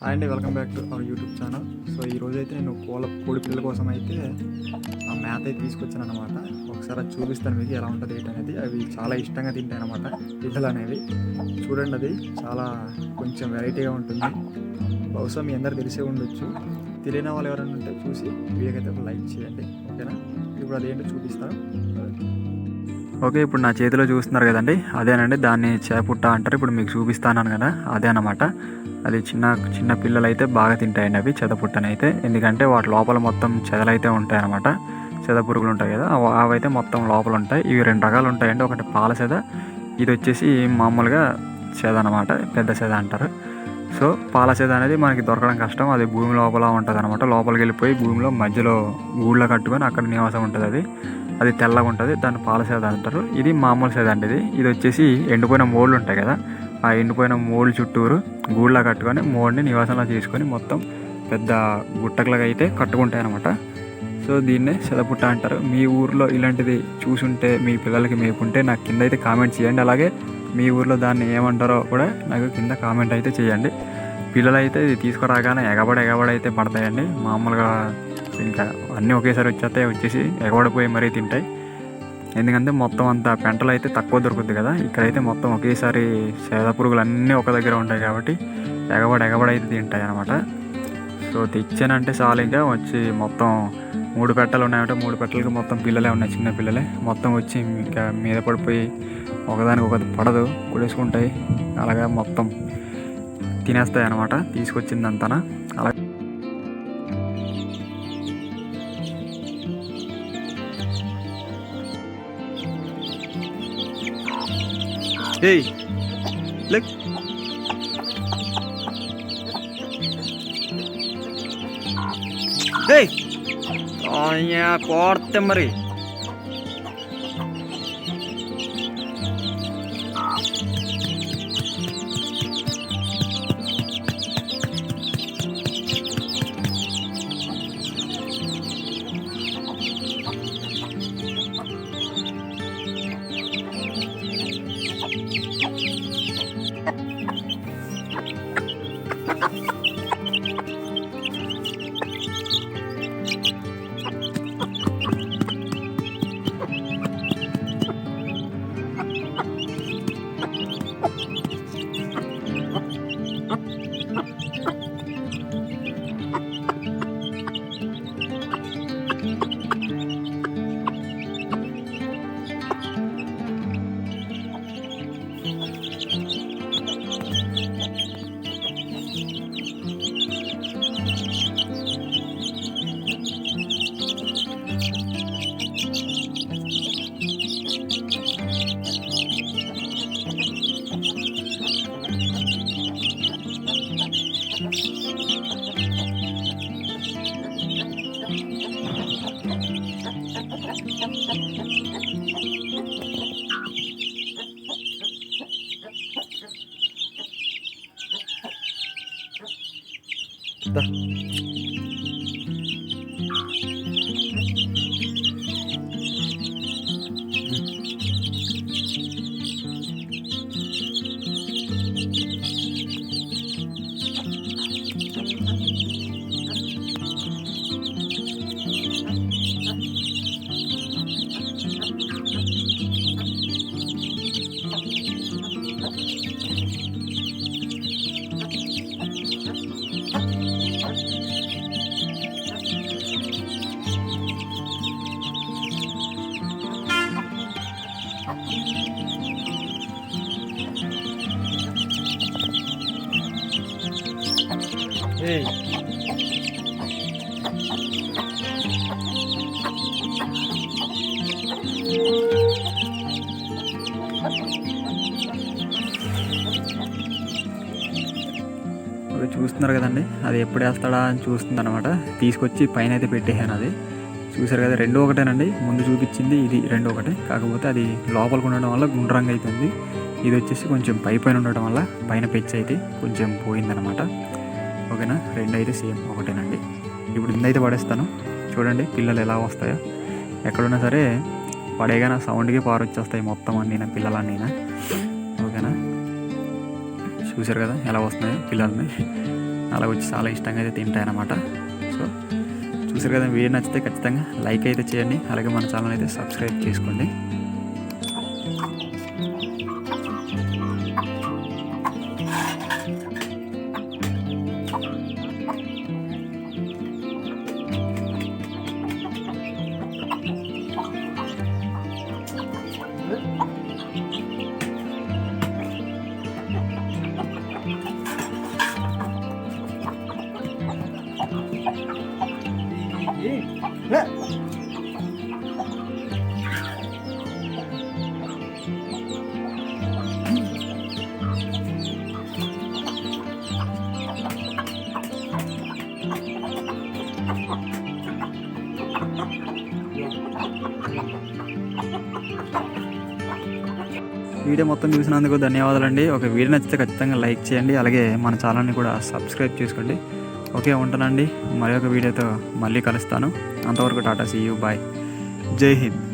Hi అండి, welcome back to our YouTube channel. So ఈరోజైతే నేను కోడి పిల్లల కోసం అయితే ఆ మ్యాథ్ అయితే తీసుకొచ్చాను అనమాట. ఒకసారి అది చూపిస్తాను మీకు ఎలా ఉంటుంది ఏంటి అనేది. అవి చాలా ఇష్టంగా తింటాయి అనమాట పిల్లలు అనేవి. చూడండి, అది చాలా కొంచెం వెరైటీగా ఉంటుంది. బహుశా మీ అందరు తెలిసే ఉండొచ్చు. తెలియని వాళ్ళు ఎవరైనా ఉంటే చూసి వీడియోకైతే ఒక లైక్ చేయండి, ఓకేనా? ఇప్పుడు అదేంటో చూపిస్తాను. ఓకే, ఇప్పుడు నా చేతిలో చూస్తున్నారు కదండి, అదేనండి. దాన్ని చేపుట్ట అంటారు. ఇప్పుడు మీకు చూపిస్తాను కదా, అదే అన్నమాట. అది చిన్న చిన్న పిల్లలు అయితే బాగా తింటాయండి అవి చెదపుట్టనైతే. ఎందుకంటే వాటి లోపల మొత్తం చెదలైతే ఉంటాయి అన్నమాట. చెద పురుగులు ఉంటాయి కదా, అవైతే మొత్తం లోపల ఉంటాయి. ఇవి రెండు రకాలు ఉంటాయండి. ఒకటి పాల చెద, ఇది వచ్చేసి మామూలుగా చెద అనమాట, పెద్ద చెద అంటారు. సో పాల చెద అనేది మనకి దొరకడం కష్టం. అది భూమి లోపల ఉంటుంది అనమాట. లోపలికి వెళ్ళిపోయి భూమిలో మధ్యలో గూళ్ళ కట్టుకొని అక్కడ నివాసం ఉంటుంది. అది తెల్లగా ఉంటుంది, దాన్ని పాల సేద అంటారు. ఇది మామూలు సేద అండి. ఇది వచ్చేసి ఎండిపోయిన మోళ్ళు ఉంటాయి కదా, ఆ ఎండిపోయిన మోళ్ళు చుట్టూరు గూళ్ళ కట్టుకొని మోడిని నివాసంలో చేసుకొని మొత్తం పెద్ద గుట్టకులాగా అయితే కట్టుకుంటాయి అనమాట. సో దీన్నే సెదపుట్ట అంటారు. మీ ఊర్లో ఇలాంటిది చూసుంటే మీ పిల్లలకి మేపుంటే నాకు కింద అయితే కామెంట్ చేయండి. అలాగే మీ ఊర్లో దాన్ని ఏమంటారో కూడా నాకు కింద కామెంట్ అయితే చేయండి. పిల్లలు అయితే ఇది తీసుకురాగానే ఎగబడి అయితే పడతాయండి. మామూలుగా ఇంకా అన్నీ ఒకేసారి వచ్చేసి ఎగబడిపోయి మరీ తింటాయి. ఎందుకంటే మొత్తం అంతా పెంటలు అయితే తక్కువ దొరుకుతుంది కదా, ఇక్కడైతే మొత్తం ఒకేసారి సేద పురుగులు అన్నీ ఒక దగ్గర ఉంటాయి కాబట్టి ఎగబడి అయితే తింటాయి అనమాట. సో తెచ్చానంటే చాలు, ఇంకా వచ్చి మొత్తం 3 పెట్టలు ఉన్నాయంటే 3 పెట్టలకి మొత్తం పిల్లలే ఉన్నాయి, చిన్న పిల్లలే. మొత్తం వచ్చి ఇంకా మీద పడిపోయి ఒకదానికి ఒకటి పడదు, కుడేసుకుంటాయి. అలాగా మొత్తం తినేస్తాయి అనమాట తీసుకొచ్చిందంతా. అలా ఏయ్ లెక్ ఏయ్ పోడితే మరి ఏయ్ అవి చూస్తున్నారు కదండి, అది ఎప్పుడు వేస్తాడా అని చూస్తుంది అనమాట. తీసుకొచ్చి పైన అయితే పెట్టేసాను. అది చూసారు కదా, 2 ఒకటేనండి. ముందు చూపించింది ఇది 2 ఒకటే, కాకపోతే అది లోపలికి ఉండడం వల్ల గుండ్రంగా అవుతుంది. ఇది వచ్చేసి కొంచెం పైన ఉండడం వల్ల పైన పెచ్చి అయితే కొంచెం పోయిందనమాట. ఓకేనా, 2 అయితే సేమ్ ఒకటేనండి. ఇప్పుడు ఇందైతే పడేస్తాను. చూడండి పిల్లలు ఎలా వస్తాయో. ఎక్కడున్నా సరే పడేగానే సౌండ్కి పారొచ్చేస్తాయి మొత్తం అన్నీ పిల్లలన్నీనా. ఓకేనా, చూసారు కదా ఎలా వస్తున్నాయో పిల్లల్ని. అలా వచ్చి చాలా ఇష్టంగా అయితే తింటాయి అన్నమాట. సో చూసారు కదా, వీడియో నచ్చితే ఖచ్చితంగా లైక్ అయితే చేయండి, అలాగే మన ఛానల్ అయితే సబ్స్క్రైబ్ చేసుకోండి. వీడియో మొత్తం చూసినందుకు ధన్యవాదాలండి. ఒక వీడియో నచ్చితే ఖచ్చితంగా లైక్ చేయండి, అలాగే మన ఛానల్ని కూడా సబ్స్క్రైబ్ చేసుకోండి. ఓకే, ఉంటానండి. మరి ఒక వీడియోతో మళ్ళీ కలుస్తాను. అంతవరకు టాటా, సీ యూ, బాయ్, జై హింద్.